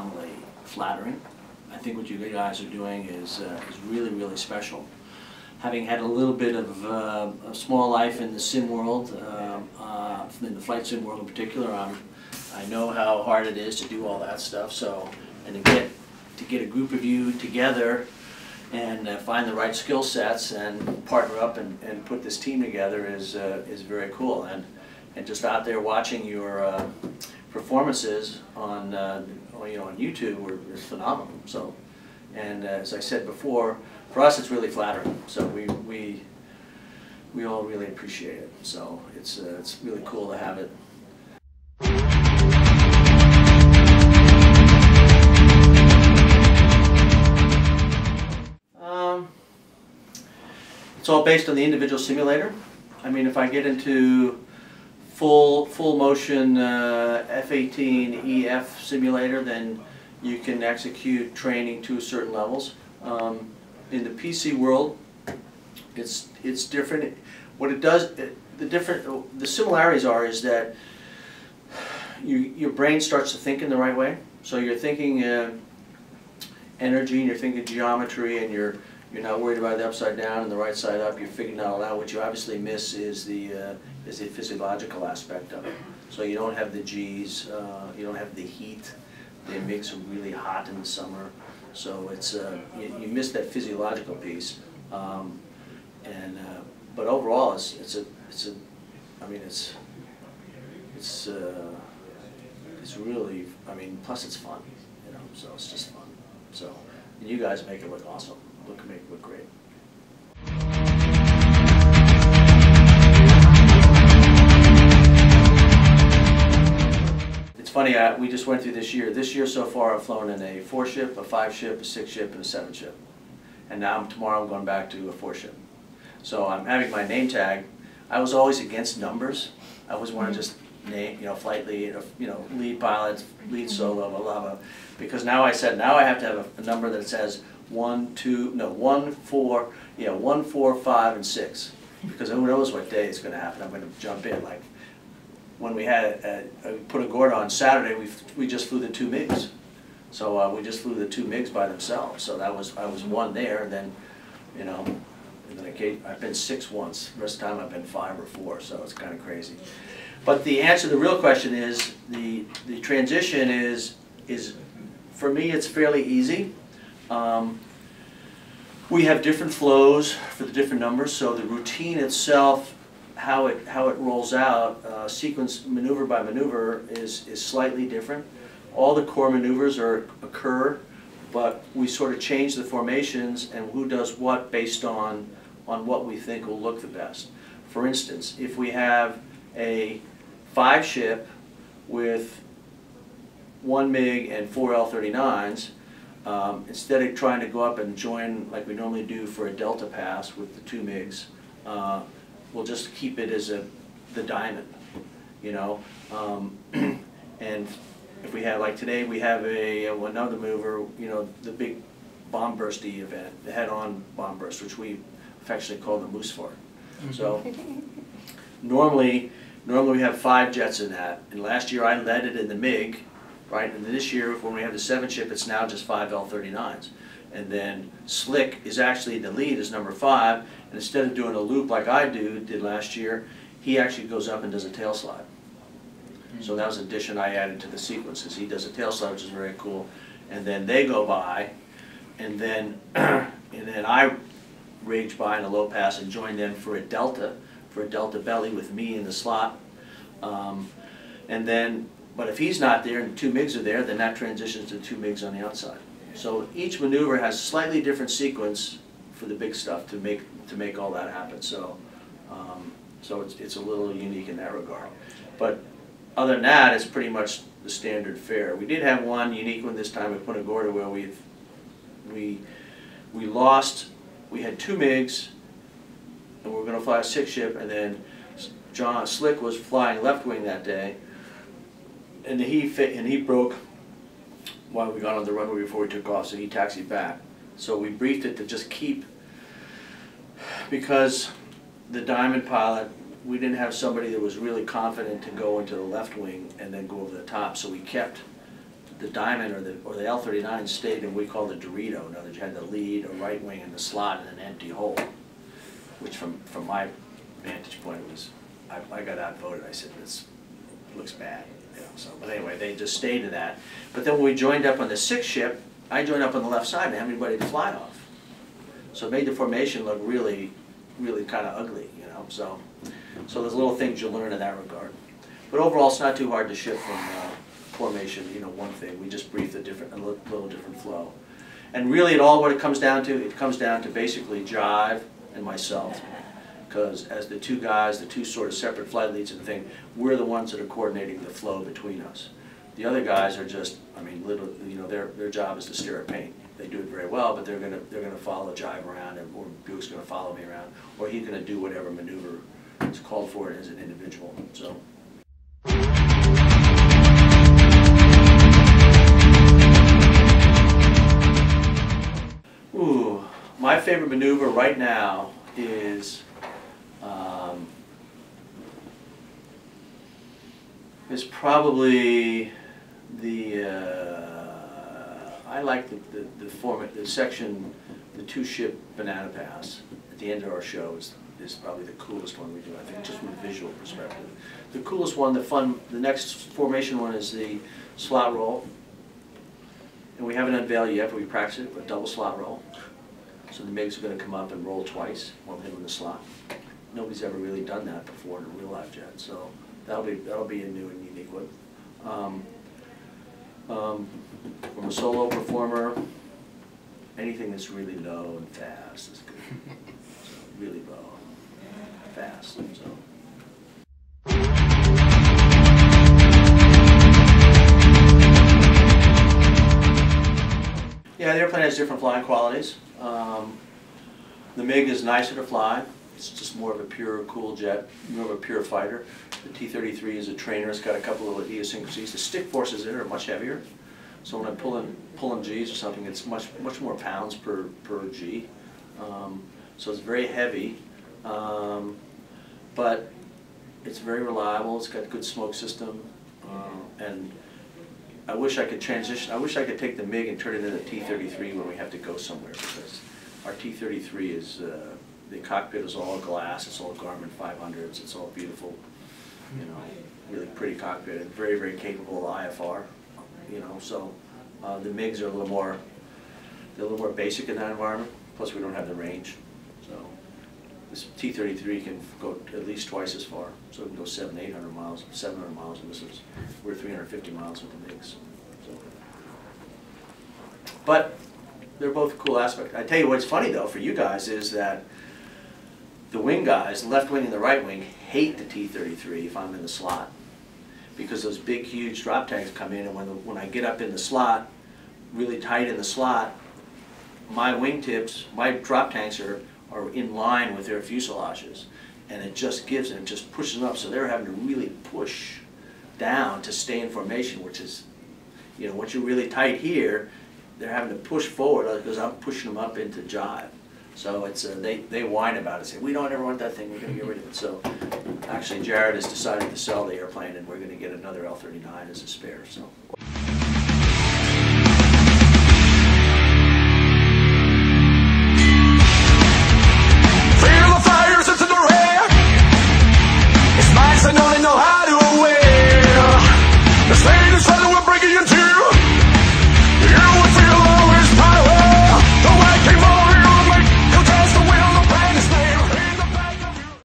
phenomenally flattering. I think what you guys are doing is really, really special. Having had a little bit of a small life in the sim world, in the flight sim world in particular, I know how hard it is to do all that stuff. So, and to get a group of you together and find the right skill sets and partner up and put this team together is very cool. And just out there watching your performances on on YouTube is phenomenal. So, and as I said before, for us it's really flattering. So we all really appreciate it. So it's really cool to have it. It's all based on the individual simulator. I mean, if I get into full motion F-18 EF simulator, then you can execute training to certain levels. In the PC world, it's different. What it does, the similarities is that your brain starts to think in the right way. So you're thinking energy, and you're thinking geometry, and you're not worried about the upside down and the right side up. You're figuring it all out. What you obviously miss is the physiological aspect of it. So you don't have the G's, you don't have the heat. The MiGs are really hot in the summer, so it's you miss that physiological piece. But overall, it's really, I mean, plus it's fun, so it's just fun. So, and you guys make it look awesome. Make it look great. It's funny, we just went through this year. This year so far I've flown in a 4-ship, a 5-ship, a 6-ship, and a 7-ship. And now tomorrow I'm going back to a 4-ship. So I'm having my name tag. I was always against numbers. I always wanted to just name, flight lead, lead pilot, lead solo, blah, blah, blah. Because now I said, now I have to have a number that says 1, 4, 5, and 6. Because who knows what day it's going to happen. I'm going to jump in. Like when we had put a Gorda on Saturday, we just flew the 2 MiGs. So we just flew the 2 MiGs by themselves. So I was 1 there, and then and then I've been 6 once. The rest of the time I've been 5 or 4. So it's kind of crazy. But the answer to the real question is the transition is for me it's fairly easy. We have different flows for the different numbers, so the routine itself, how it rolls out, sequence maneuver by maneuver, is slightly different. All the core maneuvers occur, but we sort of change the formations and who does what based on what we think will look the best. For instance, if we have a 5-ship with 1 MiG and 4 L-39s, instead of trying to go up and join like we normally do for a Delta pass with the 2 MiGs, we'll just keep it as the diamond, and if we have, like today, we have another maneuver, the big bomb bursty event, the head-on bomb burst, which we affectionately call the Moose Fart. So normally we have 5 jets in that, and last year I led it in the MiG. Right, and this year when we have the 7-ship, it's now just 5 L-39s. And then Slick is actually the lead, is number 5, and instead of doing a loop like I did last year, he actually goes up and does a tail slide. So that was an addition I added to the sequences. He does a tail slide, which is very cool. And then they go by, and then I rage by in a low pass and join them for a Delta belly with me in the slot. But if he's not there and the 2 MiGs are there, then that transitions to 2 MiGs on the outside. So each maneuver has slightly different sequence for the big stuff to make all that happen. So it's a little unique in that regard. But other than that, it's pretty much the standard fare. We did have one unique one this time at Punta Gorda where we had 2 MiGs and we were going to fly a 6-ship, and then John Slick was flying left wing that day. And he broke while we got on the runway before we took off, so he taxied back. So we briefed it to just keep, because the Diamond pilot, we didn't have somebody that was really confident to go into the left wing and then go over the top, so we kept the Diamond or the L-39 stayed in what we call the Dorito. In other words, you had the lead, a right wing in the slot, and an empty hole, which from my vantage point was, I got outvoted. I said, this looks bad. You know, so, but anyway, they just stayed in that. But then when we joined up on the 6th ship, I joined up on the left side and didn't have anybody to fly off. So it made the formation look really, really kind of ugly, you know. So there's little things you learn in that regard. But overall, it's not too hard to shift from formation, you know, one thing. We just breathe a little different flow. And really, what it comes down to basically Jive and myself. Because as the two guys, the two sort of separate flight leads and thing, we're the ones that are coordinating the flow between us. The other guys are just, I mean, you know, their job is to stare at paint. They do it very well, but they're gonna follow Jive around, or Buick's gonna follow me around, or he's gonna do whatever maneuver is called for as an individual. So. Ooh, my favorite maneuver right now is probably the I like the section, the 2-ship banana pass at the end of our show is probably the coolest one we do, I think, just from a visual perspective. The coolest one, the next formation one is the slot roll. And we haven't unveiled yet, but we practice it, but double slot roll. So the MiGs are going to come up and roll twice while hitting the slot. Nobody's ever really done that before in a real life jet, so that'll be a new and unique one. From a solo performer, anything that's really low and fast is good. So really low, fast. So. Yeah, the airplane has different flying qualities. The MiG is nicer to fly. It's just more of a pure, cool jet, more of a pure fighter. The T-33 is a trainer. It's got a couple of idiosyncrasies. The stick forces in it are much heavier. So when I pull in G's or something, it's much more pounds per G. So it's very heavy, but it's very reliable. It's got a good smoke system, and I wish I could transition. I wish I could take the MiG and turn it into a T-33 when we have to go somewhere, because our T-33 is, the cockpit is all glass, it's all Garmin 500s, it's all beautiful, you know, really pretty cockpit, and very, very capable IFR, you know, so the MiGs are they're a little more basic in that environment, plus we don't have the range, so this T-33 can go at least twice as far, so it can go 700 miles, and we're 350 miles with the MiGs. So. But they're both a cool aspect. I tell you what's funny though for you guys is that the wing guys, the left wing and the right wing, hate the T-33 if I'm in the slot, because those big huge drop tanks come in, and when I get up in the slot, really tight in the slot, my wingtips, my drop tanks are in line with their fuselages, and it just pushes them up, so they're having to really push down to stay in formation, which is, you know, once you're really tight here, they're having to push forward because I'm pushing them up into jive. So it's they whine about it, say, we don't ever want that thing, we're going to get rid of it. So actually Jared has decided to sell the airplane, and we're going to get another L-39 as a spare. So.